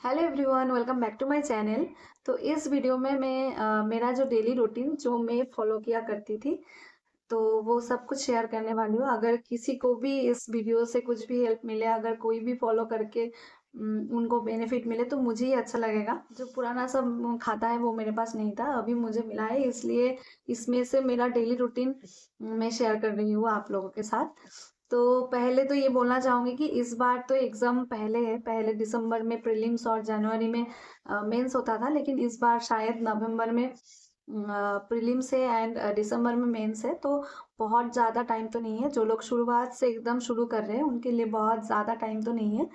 Hello everyone, welcome back to my channel. तो इस video में मैं मेरा जो डेली रूटीन जो मैं फॉलो किया करती थी, तो वो सब कुछ शेयर करने वाली हूँ। अगर किसी को भी इस वीडियो से कुछ भी हेल्प मिले, अगर कोई भी फॉलो करके उनको बेनिफिट मिले, तो मुझे ही अच्छा लगेगा। जो पुराना सब खाता है वो मेरे पास नहीं था, अभी मुझे मिला है, इसलिए इसमें से मेरा डेली रूटीन मैं शेयर कर रही हूँ आप लोगों के साथ। तो पहले तो ये बोलना चाहूंगी कि इस बार तो एग्जाम पहले है, पहले दिसंबर में प्रीलिम्स और जनवरी में मेंस होता था, लेकिन इस बार शायद नवंबर में प्रीलिम्स है एंड दिसंबर में मेंस है। तो बहुत ज़्यादा टाइम तो नहीं है। जो लोग शुरुआत से एकदम शुरू कर रहे हैं उनके लिए बहुत ज़्यादा टाइम तो नहीं है।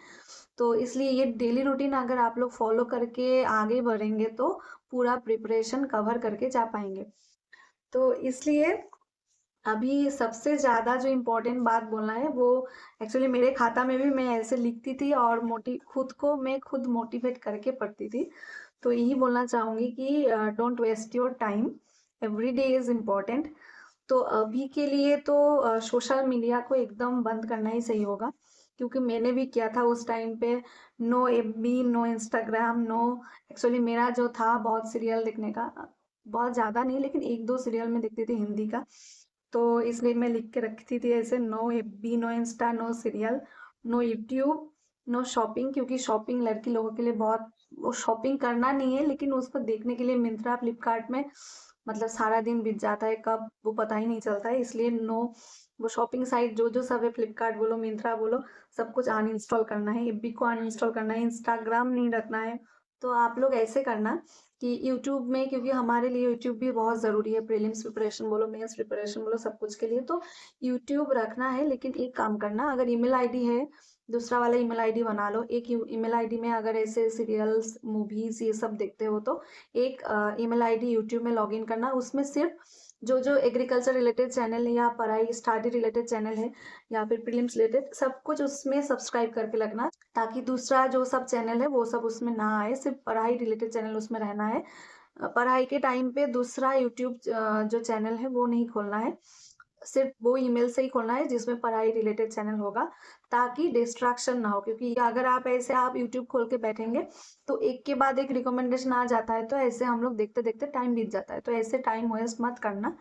तो इसलिए ये डेली रूटीन अगर आप लोग फॉलो करके आगे बढ़ेंगे तो पूरा प्रिपरेशन कवर करके जा पाएंगे। तो इसलिए अभी सबसे ज़्यादा जो इम्पोर्टेंट बात बोलना है वो, एक्चुअली मेरे खाता में भी मैं ऐसे लिखती थी और मोटी खुद को मैं खुद मोटिवेट करके पढ़ती थी। तो यही बोलना चाहूँगी कि don't waste your time, every day is important. तो अभी के लिए तो सोशल मीडिया को एकदम बंद करना ही सही होगा, क्योंकि मैंने भी किया था उस टाइम पे। No FB, no Instagram, no, actually मेरा जो था बहुत सीरियल देखने का, बहुत ज़्यादा नहीं लेकिन एक दो सीरियल में देखती थी हिंदी का। तो इसलिए मैं लिख के रखती थी ऐसे, no FB, no insta, no serial, no YouTube, no shopping. क्योंकि शॉपिंग लड़की लोगों के लिए बहुत, वो शॉपिंग करना नहीं है लेकिन उसको देखने के लिए मिंत्रा फ्लिपकार्ट में मतलब सारा दिन बीत जाता है कब वो पता ही नहीं चलता है। इसलिए नो, वो शॉपिंग साइट जो जो सब है, फ्लिपकार्ट बोलो, मिंत्रा बोलो, सब कुछ अनइंस्टॉल करना है। एफबी को अनइंस्टॉल करना है, इंस्टाग्राम नहीं रखना है। तो आप लोग ऐसे करना कि यूट्यूब में, क्योंकि हमारे लिए यूट्यूब भी बहुत ज़रूरी है, प्रीलिम्स प्रिपरेशन बोलो, मेंस प्रिपरेशन बोलो, सब कुछ के लिए तो यूट्यूब रखना है। लेकिन एक काम करना, अगर ईमेल आईडी है, दूसरा वाला ईमेल आईडी बना लो। एक ईमेल आईडी में अगर ऐसे सीरियल्स, मूवीज ये सब देखते हो तो एक ईमेल आईडी यूट्यूब में लॉगिन करना। उसमें सिर्फ जो जो एग्रीकल्चर रिलेटेड चैनल है या पढ़ाई स्टडी रिलेटेड चैनल है या फिर प्रीलिम्स रिलेटेड, सब कुछ उसमें सब्सक्राइब करके लगना, ताकि दूसरा जो सब चैनल है वो सब उसमें ना आए, सिर्फ पढ़ाई रिलेटेड चैनल उसमें रहना है। पढ़ाई के टाइम पे दूसरा यूट्यूब जो चैनल है वो नहीं खोलना है, सिर्फ वो ईमेल से ही खोलना है जिसमें पढ़ाई रिलेटेड चैनल होगा, ताकि डिस्ट्रैक्शन ना हो। क्योंकि अगर आप ऐसे आप यूट्यूब खोल के बैठेंगे तो एक के बाद एक रिकमेंडेशन आ जाता है, तो ऐसे हम लोग देखते देखते टाइम बीत जाता है। तो ऐसे टाइम वेस्ट मत करना।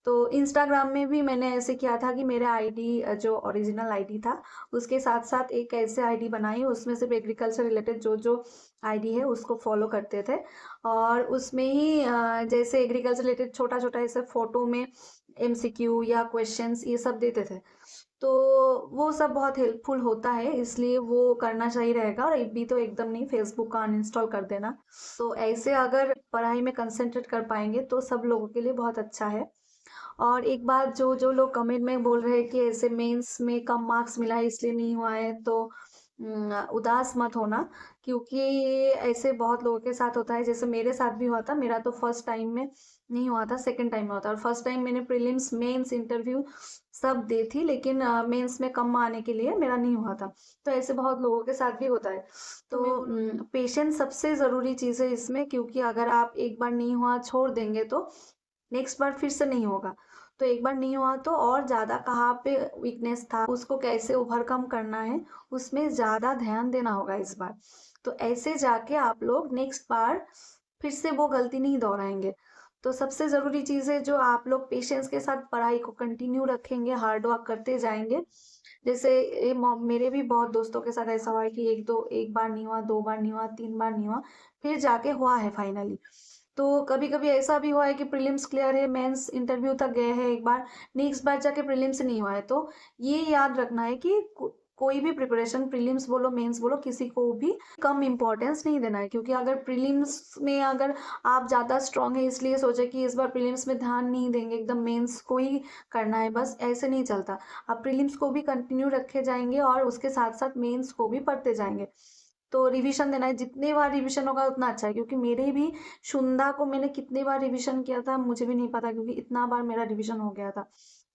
तो इंस्टाग्राम में भी मैंने ऐसे किया था कि मेरा आईडी जो ओरिजिनल आईडी था उसके साथ साथ एक ऐसे आईडी बनाई, उसमें सिर्फ एग्रीकल्चर रिलेटेड जो जो आईडी है उसको फॉलो करते थे। और उसमें ही जैसे एग्रीकल्चर रिलेटेड छोटा छोटा ऐसे फोटो में एमसीक्यू या क्वेश्चंस ये सब देते थे, तो वो सब बहुत हेल्पफुल होता है, इसलिए वो करना सही रहेगा। और एफबी तो एकदम नहीं, फेसबुक का अनइंस्टॉल कर देना। तो ऐसे अगर पढ़ाई में कंसंट्रेट कर पाएंगे तो सब लोगों के लिए बहुत अच्छा है। और एक बात, जो जो लोग कमेंट में बोल रहे हैं कि ऐसे मेंस में कम मार्क्स मिला है इसलिए नहीं हुआ है, तो उदास मत होना। क्योंकि ऐसे बहुत लोगों के साथ होता है, जैसे मेरे साथ भी हुआ था। मेरा तो फर्स्ट टाइम में नहीं हुआ था, सेकंड टाइम में हुआ था। और फर्स्ट टाइम मैंने प्रीलिम्स, मेंस, इंटरव्यू सब दी थी, लेकिन मेंस में कम आने के लिए मेरा नहीं हुआ था। तो ऐसे बहुत लोगों के साथ भी होता है। तो पेशेंस सबसे ज़रूरी चीज़ है इसमें, क्योंकि अगर आप एक बार नहीं हुआ छोड़ देंगे तो नेक्स्ट बार फिर से नहीं होगा। तो एक बार नहीं हुआ तो और ज़्यादा कहाँ पे वीकनेस था, उसको कैसे ओवरकम करना है, उसमें ज़्यादा ध्यान देना होगा इस बार। तो ऐसे जाके आप लोग नेक्स्ट बार फिर से वो गलती नहीं दोहराएंगे। तो सबसे ज़रूरी चीज़ है जो आप लोग पेशेंस के साथ पढ़ाई को कंटिन्यू रखेंगे, हार्ड वर्क करते जाएंगे। जैसे मेरे भी बहुत दोस्तों के साथ ऐसा हुआ है कि एक बार नहीं हुआ, दो बार नहीं हुआ, तीन बार नहीं हुआ, फिर जाके हुआ है फाइनली। तो कभी कभी ऐसा भी हुआ है कि प्रीलिम्स क्लियर है, मेंस इंटरव्यू तक गए हैं एक बार, नेक्स्ट बार जाके प्रीलिम्स नहीं हुआ है। तो ये याद रखना है कि कोई भी प्रिपरेशन, प्रीलिम्स बोलो, मेंस बोलो, किसी को भी कम इम्पोर्टेंस नहीं देना है। क्योंकि अगर प्रीलिम्स में अगर आप ज़्यादा स्ट्रांग है इसलिए सोचे कि इस बार प्रीलिम्स में ध्यान नहीं देंगे, एकदम मेंस को ही करना है बस, ऐसे नहीं चलता। आप प्रीलिम्स को भी कंटिन्यू रखे जाएंगे और उसके साथ साथ मेंस को भी पढ़ते जाएंगे। तो रिवीजन देना है, जितने बार रिवीजन होगा उतना अच्छा है। क्योंकि मेरे भी शुंदा को मैंने कितने बार रिवीजन किया था मुझे भी नहीं पता, क्योंकि इतना बार मेरा रिवीजन हो गया था।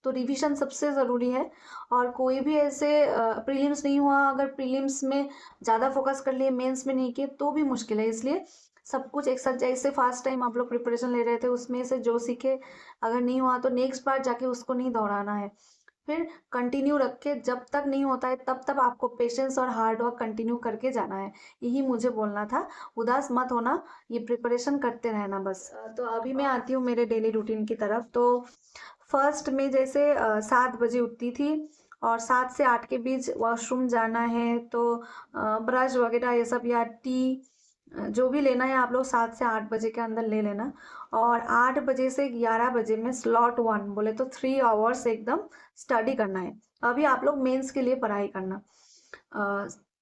तो रिवीजन सबसे ज़रूरी है। और कोई भी ऐसे प्रीलिम्स नहीं हुआ, अगर प्रीलिम्स में ज़्यादा फोकस कर लिए, मेंस में नहीं किए, तो भी मुश्किल है। इसलिए सब कुछ एक साथ, जैसे फास्ट टाइम आप लोग प्रिपरेशन ले रहे थे उसमें से जो सीखे, अगर नहीं हुआ तो नेक्स्ट बार जाके उसको नहीं दोहराना है। फिर कंटिन्यू रख के जब तक नहीं होता है तब तक आपको पेशेंस और हार्ड वर्क कंटिन्यू करके जाना है। यही मुझे बोलना था। उदास मत होना, ये प्रिपरेशन करते रहना बस। तो अभी मैं आती हूँ मेरे डेली रूटीन की तरफ। तो फर्स्ट में जैसे 7 बजे उठती थी और 7 से 8 के बीच वॉशरूम जाना है, तो ब्रश वगैरह ये सब या टी जो भी लेना है आप लोग 7 से 8 बजे के अंदर ले लेना। और 8 बजे से 11 बजे में स्लॉट 1 बोले तो 3 आवर्स एकदम स्टडी करना है। अभी आप लोग मेंस के लिए पढ़ाई करना,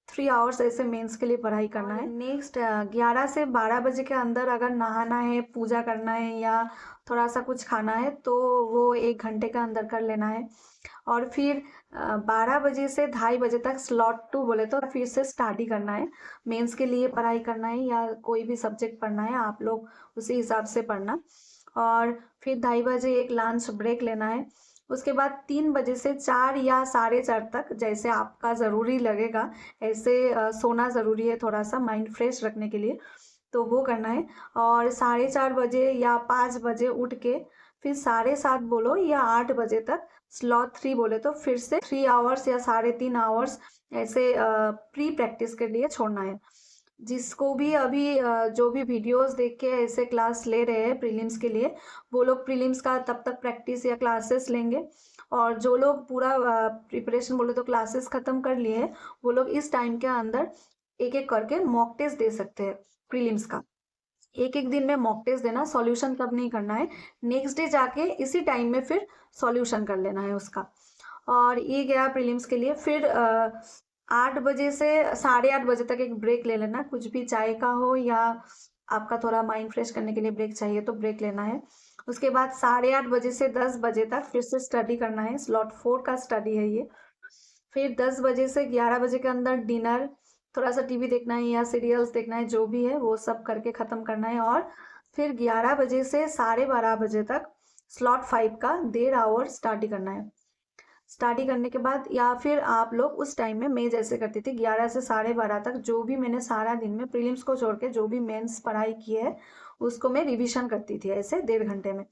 3 आवर्स ऐसे मेंस के लिए पढ़ाई करना है। नेक्स्ट 11 से 12 बजे के अंदर अगर नहाना है, पूजा करना है या थोड़ा सा कुछ खाना है तो वो 1 घंटे का अंदर कर लेना है। और फिर 12 बजे से 2:30 बजे तक स्लॉट 2 बोले तो फिर से स्टडी करना है। मेंस के लिए पढ़ाई करना है या कोई भी सब्जेक्ट पढ़ना है आप लोग उसी हिसाब से पढ़ना। और फिर 2:30 बजे एक लंच ब्रेक लेना है। उसके बाद 3 बजे से 4 या 4:30 तक जैसे आपका ज़रूरी लगेगा ऐसे सोना ज़रूरी है थोड़ा सा माइंड फ्रेश रखने के लिए, तो वो करना है। और 4:30 बजे या 5 बजे उठ के फिर 7:30 बोलो या 8 बजे तक स्लॉट 3 बोले तो फिर से 3 आवर्स या 3.5 आवर्स ऐसे प्री प्रैक्टिस के लिए छोड़ना है। जिसको भी अभी जो भी वीडियोस देख के ऐसे क्लास ले रहे हैं प्रीलिम्स के लिए, वो लोग प्रीलिम्स का तब तक प्रैक्टिस या क्लासेस लेंगे। और जो लोग पूरा प्रिपरेशन बोले तो क्लासेस ख़त्म कर लिए हैं, वो लोग इस टाइम के अंदर एक एक करके मॉक टेस्ट दे सकते हैं प्रीलिम्स का। एक एक दिन में मॉक टेस्ट देना, सॉल्यूशन कब नहीं करना है, नेक्स्ट डे जाके इसी टाइम में फिर सॉल्यूशन कर लेना है उसका। और ये गया प्रीलिम्स के लिए। फिर 8 बजे से 8:30 बजे तक एक ब्रेक ले लेना, कुछ भी चाय का हो या आपका थोड़ा माइंड फ्रेश करने के लिए ब्रेक चाहिए तो ब्रेक लेना है। उसके बाद 8:30 बजे से 10 बजे तक फिर से स्टडी करना है, स्लॉट 4 का स्टडी है ये। फिर 10 बजे से 11 बजे के अंदर डिनर, थोड़ा सा टीवी देखना है या सीरियल्स देखना है, जो भी है वो सब करके ख़त्म करना है। और फिर 11 बजे से 12:30 बजे तक स्लॉट 5 का 1.5 आवर स्टडी करना है। स्टडी करने के बाद या फिर आप लोग उस टाइम में मैं जैसे करती थी 11 से 12:30 तक जो भी मैंने सारा दिन में प्रीलिम्स को छोड़ के जो भी मेंस पढ़ाई की है उसको मैं रिवीजन करती थी ऐसे 1.5 घंटे में।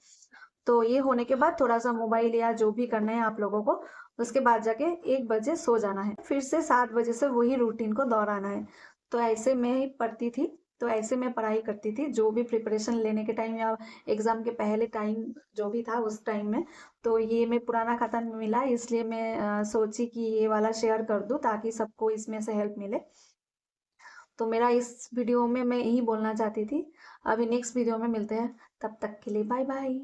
तो ये होने के बाद थोड़ा सा मोबाइल या जो भी करना है आप लोगों को, उसके बाद जाके 1 बजे सो जाना है, फिर से 7 बजे से वही रूटीन को दोहराना है। तो ऐसे मैं ही पढ़ती थी, तो ऐसे मैं पढ़ाई करती थी जो भी प्रिपरेशन लेने के टाइम या एग्ज़ाम के पहले टाइम जो भी था उस टाइम में। तो ये मैं पुराना खाता मिला इसलिए मैं सोची कि ये वाला शेयर कर दूँ ताकि सबको इसमें से हेल्प मिले। तो मेरा इस वीडियो में मैं यही बोलना चाहती थी। अभी नेक्स्ट वीडियो में मिलते हैं, तब तक के लिए बाय बाय।